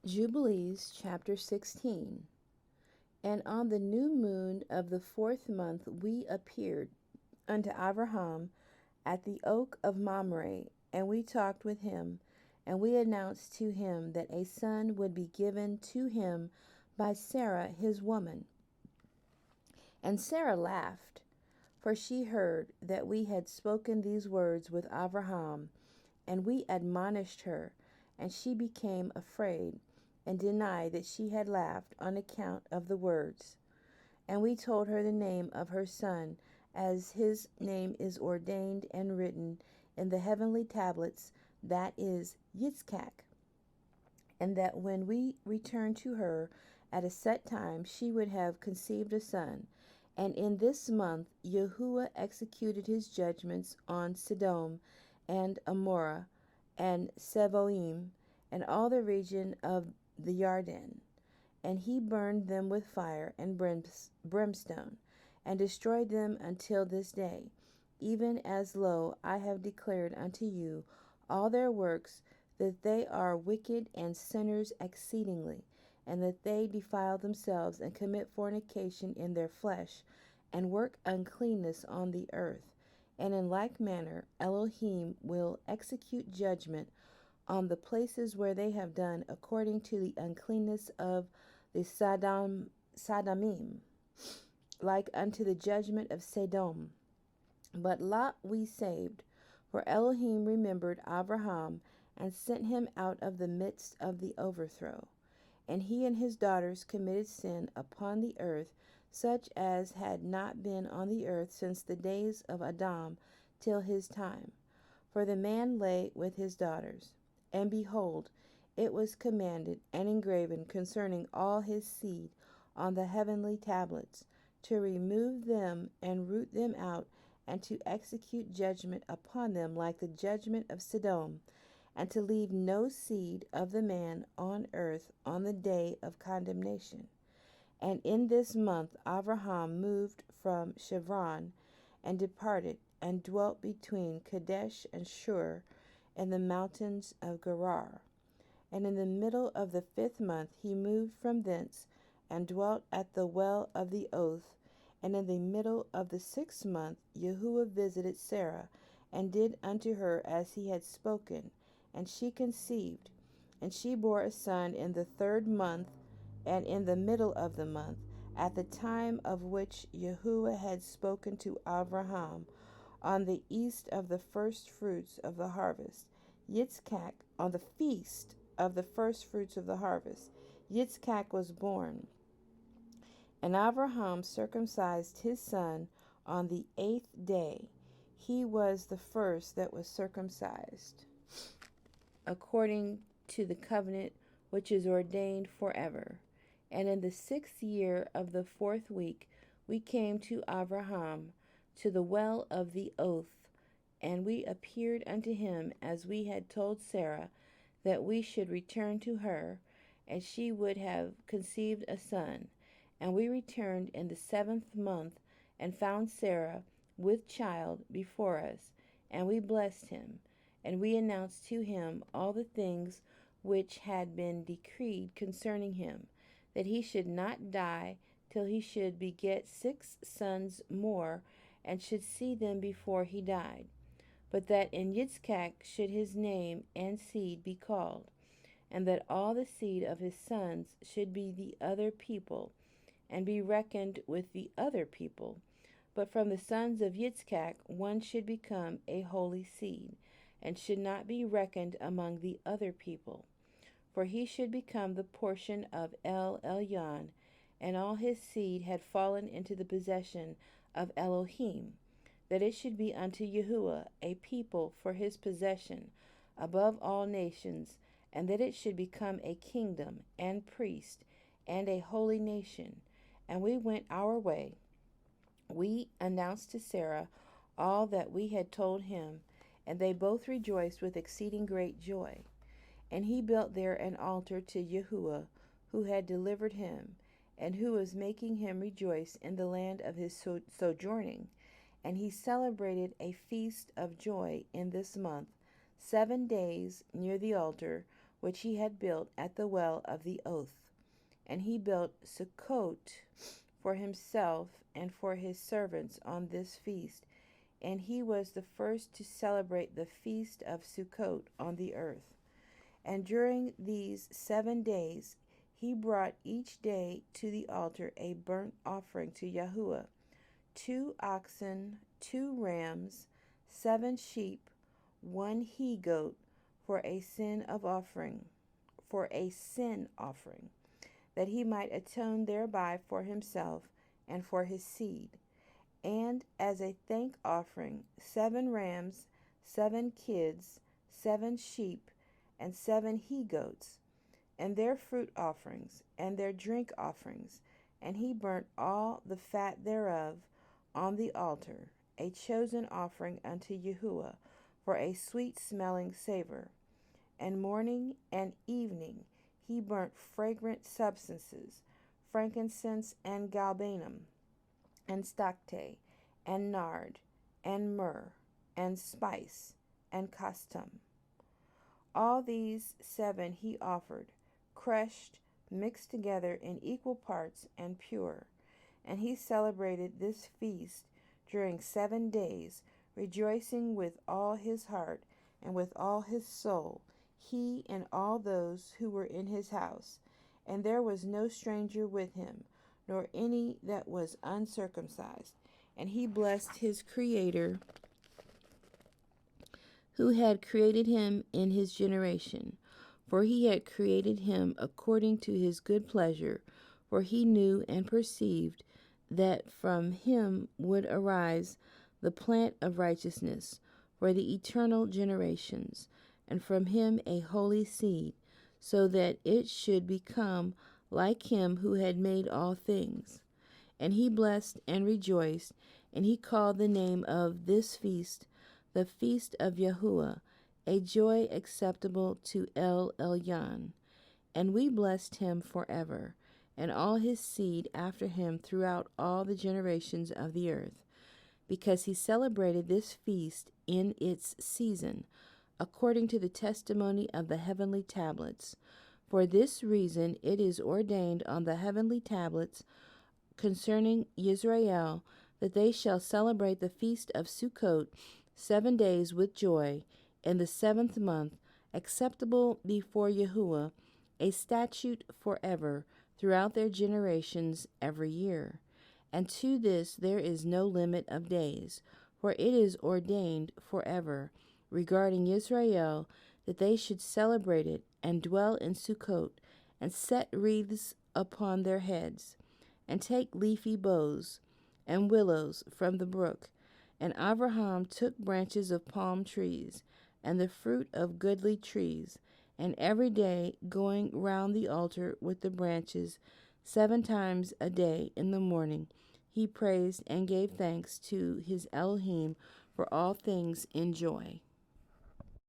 Jubilees chapter 16. And on the new moon of the 4th month we appeared unto Abraham at the oak of Mamre, and we talked with him, and we announced to him that a son would be given to him by Sarah his woman. And Sarah laughed, for she heard that we had spoken these words with Abraham, and we admonished her, and she became afraid, and denied that she had laughed on account of the words. And we told her the name of her son, as his name is ordained and written in the heavenly tablets, that is Yitzchak, and that when we returned to her at a set time, she would have conceived a son. And in this month Yahuwah executed his judgments on Sodom and Amorah and Seboim and all the region of the Yarden. And he burned them with fire and brimstone, and destroyed them until this day, even as, lo, I have declared unto you all their works, that they are wicked and sinners exceedingly, and that they defile themselves and commit fornication in their flesh, and work uncleanness on the earth. And in like manner Elohim will execute judgment on the places where they have done according to the uncleanness of the Sodomim, like unto the judgment of Sodom. But Lot we saved, for Elohim remembered Abraham, and sent him out of the midst of the overthrow. And he and his daughters committed sin upon the earth, such as had not been on the earth since the days of Adam till his time. For the man lay with his daughters. And behold, it was commanded and engraven concerning all his seed on the heavenly tablets, to remove them and root them out, and to execute judgment upon them like the judgment of Sodom, and to leave no seed of the man on earth on the day of condemnation. And in this month Abraham moved from Chevron, and departed, and dwelt between Kadesh and Shur, in the mountains of Gerar. And in the middle of the 5th month he moved from thence, and dwelt at the well of the oath. And in the middle of the 6th month Yahuwah visited Sarah, and did unto her as he had spoken, and she conceived. And she bore a son in the 3rd month, and in the middle of the month, at the time of which Yahuwah had spoken to Abraham, on the east of the first fruits of the harvest. Yitzchak, on the feast of the first fruits of the harvest, Yitzchak was born. And Abraham circumcised his son on the 8th day. He was the first that was circumcised, according to the covenant which is ordained forever. And in the 6th year of the 4th week we came to Abraham to the well of the oath, and we appeared unto him as we had told Sarah, that we should return to her, and she would have conceived a son. And we returned in the 7th month, and found Sarah with child before us, and we blessed him. And we announced to him all the things which had been decreed concerning him, that he should not die till he should beget 6 sons more, and should see them before he died. But that in Yitzchak should his name and seed be called, and that all the seed of his sons should be the other people, and be reckoned with the other people. But from the sons of Yitzchak one should become a holy seed, and should not be reckoned among the other people. For he should become the portion of El Elyon, and all his seed had fallen into the possession of Elohim, that it should be unto Yahuwah a people for his possession above all nations, and that it should become a kingdom and priest and a holy nation. And we went our way. We announced to Sarah all that we had told him, and they both rejoiced with exceeding great joy. And he built there an altar to Yahuwah, who had delivered him, and who was making him rejoice in the land of his sojourning. And he celebrated a feast of joy in this month, 7 days near the altar, which he had built at the well of the oath. And he built Sukkot for himself and for his servants on this feast, and he was the first to celebrate the feast of Sukkot on the earth. And during these 7 days he brought each day to the altar a burnt offering to Yahuwah, 2 oxen, 2 rams, 7 sheep, 1 he goat for a sin offering, that he might atone thereby for himself and for his seed. And as a thank offering, 7 rams, 7 kids, 7 sheep, and 7 he goats, and their fruit offerings, and their drink offerings. And he burnt all the fat thereof on the altar, a chosen offering unto Yahuwah, for a sweet-smelling savor. And morning and evening he burnt fragrant substances, frankincense and galbanum, and stacte, and nard, and myrrh, and spice, and castum. All these 7 he offered, crushed, mixed together in equal parts, and pure. And he celebrated this feast during 7 days, rejoicing with all his heart and with all his soul, he and all those who were in his house. And there was no stranger with him, nor any that was uncircumcised. And he blessed his Creator, who had created him in his generation. For he had created him according to his good pleasure, for he knew and perceived that from him would arise the plant of righteousness for the eternal generations, and from him a holy seed, so that it should become like him who had made all things. And he blessed and rejoiced, and he called the name of this feast the feast of Yahuwah, a joy acceptable to El Elyon. And we blessed him forever, and all his seed after him throughout all the generations of the earth, because he celebrated this feast in its season, according to the testimony of the heavenly tablets. For this reason it is ordained on the heavenly tablets concerning Israel, that they shall celebrate the feast of Sukkot 7 days with joy, in the 7th month, acceptable before Yahuwah, a statute forever, throughout their generations every year. And to this there is no limit of days, for it is ordained forever, regarding Israel, that they should celebrate it, and dwell in Sukkot, and set wreaths upon their heads, and take leafy boughs and willows from the brook. And Abraham took branches of palm trees, and the fruit of goodly trees, and every day going round the altar with the branches 7 times a day in the morning, he praised and gave thanks to his Elohim for all things in joy.